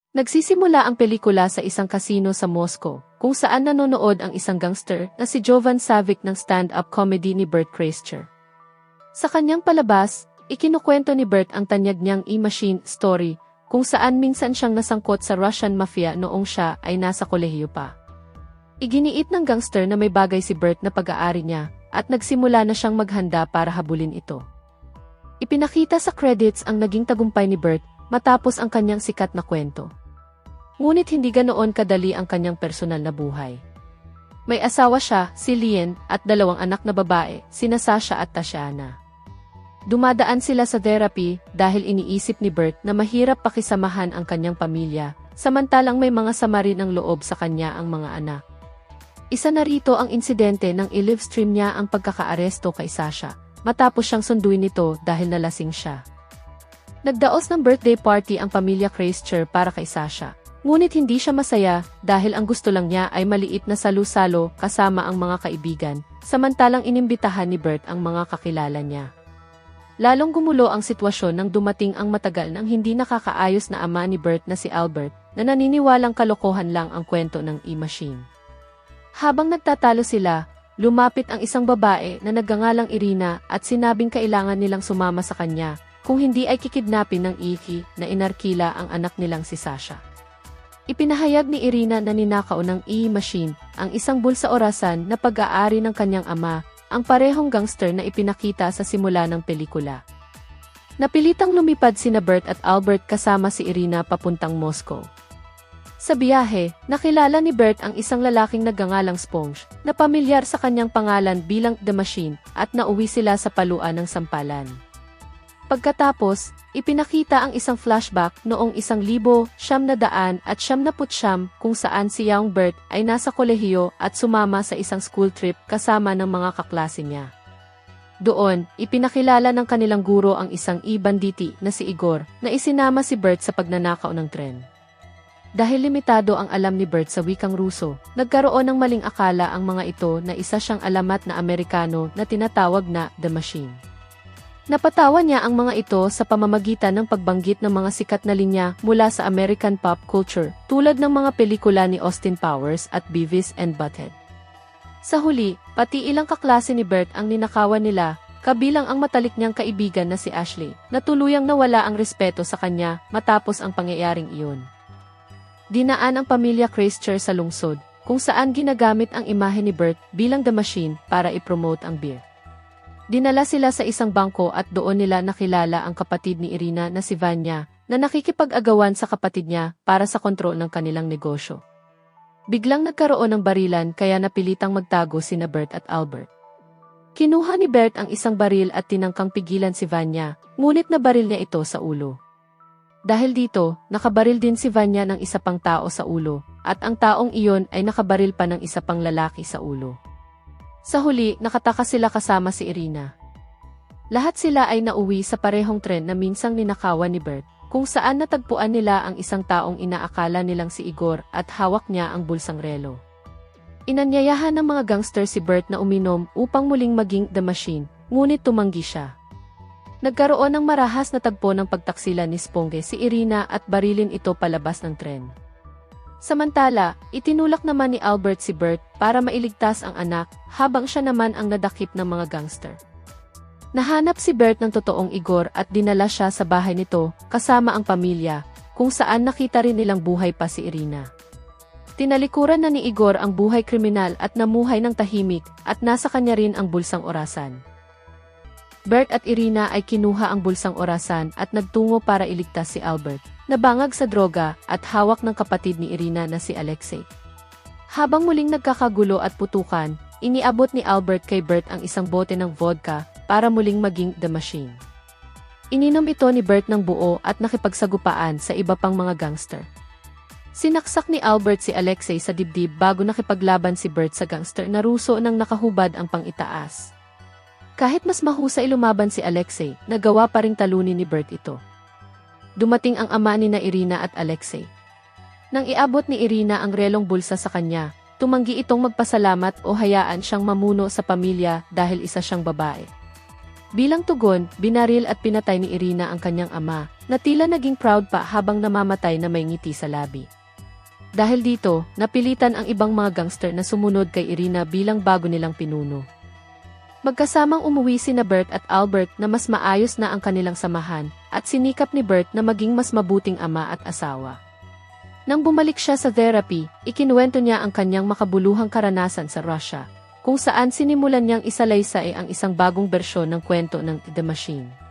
Nagsisimula ang pelikula sa isang kasino sa Moscow, kung saan nanonood ang isang gangster na si Jovan Savic ng stand-up comedy ni Bert Kreischer. Sa kanyang palabas, ikinukwento ni Bert ang tanyag niyang E-Machine story, kung saan minsan siyang nasangkot sa Russian mafia noong siya ay nasa kolehiyo pa. Iginiit ng gangster na may bagay si Bert na pag-aari niya, at nagsimula na siyang maghanda para habulin ito. Ipinakita sa credits ang naging tagumpay ni Bert matapos ang kanyang sikat na kwento. Ngunit hindi ganoon kadali ang kanyang personal na buhay. May asawa siya, si Lien, at 2 anak na babae, sina Sasha at Tatiana. Dumadaan sila sa therapy dahil iniisip ni Bert na mahirap pakisamahan ang kanyang pamilya, samantalang may mga sama rin ang loob sa kanya ang mga anak. Isa na rito ang insidente nang i-livestream niya ang pagkakaaresto kay Sasha, matapos siyang sunduin nito dahil nalasing siya. Nagdaos ng birthday party ang pamilya Kreischer para kay Sasha, ngunit hindi siya masaya dahil ang gusto lang niya ay maliit na salu-salo kasama ang mga kaibigan, samantalang inimbitahan ni Bert ang mga kakilala niya. Lalong gumulo ang sitwasyon nang dumating ang matagal nang hindi nakakaayos na ama ni Bert na si Albert, na naniniwalang kalokohan lang ang kwento ng E-Machine. Habang nagtatalo sila, lumapit ang isang babae na nagngangalang Irina at sinabing kailangan nilang sumama sa kanya, kung hindi ay kikidnapin ng Iki na inarkila ang anak nilang si Sasha. Ipinahayag ni Irina na ninakaw ng E-Machine ang isang bulsa orasan na pag-aari ng kanyang ama, ang parehong gangster na ipinakita sa simula ng pelikula. Napilitang lumipad sina Bert at Albert kasama si Irina papuntang Moscow. Sa biyahe, nakilala ni Bert ang isang lalaking nagngangalang Sponge, na pamilyar sa kanyang pangalan bilang The Machine, at nauwi sila sa paluan ng sampalan. Pagkatapos, ipinakita ang isang flashback noong 1979 kung saan si Young Bert ay nasa kolehiyo at sumama sa isang school trip kasama ng mga kaklase niya. Doon, ipinakilala ng kanilang guro ang isang banditi na si Igor, na isinama si Bert sa pagnanakaw ng tren. Dahil limitado ang alam ni Bert sa wikang Ruso, nagkaroon ng maling akala ang mga ito na isa siyang alamat na Amerikano na tinatawag na The Machine. Napatawa niya ang mga ito sa pamamagitan ng pagbanggit ng mga sikat na linya mula sa American pop culture, tulad ng mga pelikula ni Austin Powers at Beavis and Butthead. Sa huli, pati ilang kaklase ni Bert ang ninakawan nila, kabilang ang matalik niyang kaibigan na si Ashley, na tuluyang nawala ang respeto sa kanya matapos ang pangyayaring iyon. Dinaan ang pamilya Kreischer sa lungsod, kung saan ginagamit ang imahe ni Bert bilang The Machine para i-promote ang beer. Dinala sila sa isang bangko at doon nila nakilala ang kapatid ni Irina na si Vanya, na nakikipag-agawan sa kapatid niya para sa kontrol ng kanilang negosyo. Biglang nagkaroon ng barilan kaya napilitang magtago sina Bert at Albert. Kinuha ni Bert ang isang baril at tinangkang pigilan si Vanya, ngunit nabaril niya ito sa ulo. Dahil dito, nakabaril din si Vanya ng isa pang tao sa ulo, at ang taong iyon ay nakabaril pa ng isa pang lalaki sa ulo. Sa huli, nakataka sila kasama si Irina. Lahat sila ay nauwi sa parehong tren na minsang ninakawan ni Bert, kung saan natagpuan nila ang isang taong inaakala nilang si Igor at hawak niya ang bulsang relo. Inanyayahan ng mga gangster si Bert na uminom upang muling maging The Machine, ngunit tumanggi siya. Nagkaroon ng marahas na tagpo ng pagtaksilan ni Sponge si Irina at barilin ito palabas ng tren. Samantala, itinulak naman ni Albert si Bert para mailigtas ang anak, habang siya naman ang nadakip ng mga gangster. Nahanap si Bert ng totoong Igor at dinala siya sa bahay nito, kasama ang pamilya, kung saan nakita rin nilang buhay pa si Irina. Tinalikuran na ni Igor ang buhay kriminal at namuhay ng tahimik, at nasa kanya rin ang bulsang orasan. Bert at Irina ay kinuha ang bulsang orasan at nagtungo para iligtas si Albert, na bangag sa droga at hawak ng kapatid ni Irina na si Alexei. Habang muling nagkakagulo at putukan, iniabot ni Albert kay Bert ang isang bote ng vodka para muling maging The Machine. Ininom ito ni Bert ng buo at nakipagsagupaan sa iba pang mga gangster. Sinaksak ni Albert si Alexei sa dibdib bago nakipaglaban si Bert sa gangster na Ruso nang nakahubad ang pang-itaas. Kahit mas mahusay lumaban si Alexei, nagawa pa ring talunin ni Bert ito. Dumating ang ama ni na Irina at Alexei. Nang iabot ni Irina ang relong bulsa sa kanya, tumanggi itong magpasalamat o hayaan siyang mamuno sa pamilya dahil isa siyang babae. Bilang tugon, binaril at pinatay ni Irina ang kanyang ama, na tila naging proud pa habang namamatay na may ngiti sa labi. Dahil dito, napilitan ang ibang mga gangster na sumunod kay Irina bilang bago nilang pinuno. Magkasamang umuwi sina Bert at Albert na mas maayos na ang kanilang samahan, at sinikap ni Bert na maging mas mabuting ama at asawa. Nang bumalik siya sa therapy, ikinuwento niya ang kanyang makabuluhang karanasan sa Russia, kung saan sinimulan niyang isalaysay ang isang bagong bersyon ng kwento ng The Machine.